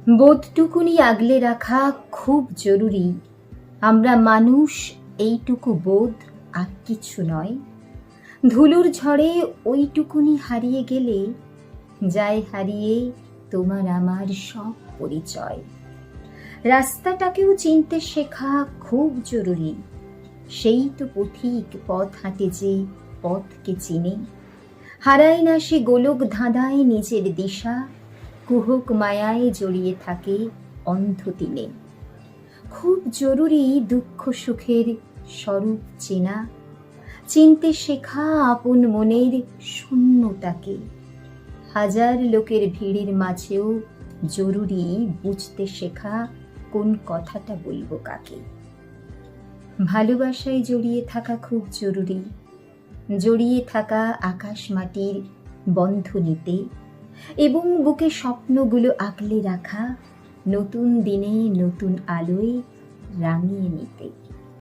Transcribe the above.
বোধটুকুনি আগলে রাখা খুব জরুরি। আমরা মানুষ, এইটুকু বোধ, আর কিছু নয়। ধুলোর ঝড়ে ওইটুকুনি হারিয়ে গেলে যায় হারিয়ে তোমার আমার সব পরিচয়। রাস্তাটাকেও চিনতে শেখা খুব জরুরি। সেই তো পথিক পথ হাঁটে যে পথকে চিনে, হারায় না সে গোলক ধাঁধায় নিজের দিশা, কুহক মায়ায় জড়িয়ে থাকে অন্ধ দিনে। খুব জরুরি দুঃখ সুখের স্বরূপ চেনা, চিনতে শেখা আপন মনের শূন্যতাকে। হাজার লোকের ভিড়ের মাঝেও জরুরি বুঝতে শেখা কোন কথাটা বলবো কাকে। ভালোবাসায় জড়িয়ে থাকা খুব জরুরি, জড়িয়ে থাকা আকাশ মাটির বন্ধনীতে, এবং বুকে স্বপ্নগুলো আগলে রাখা নতুন দিনে নতুন আলোয় রাঙিয়ে নিতে।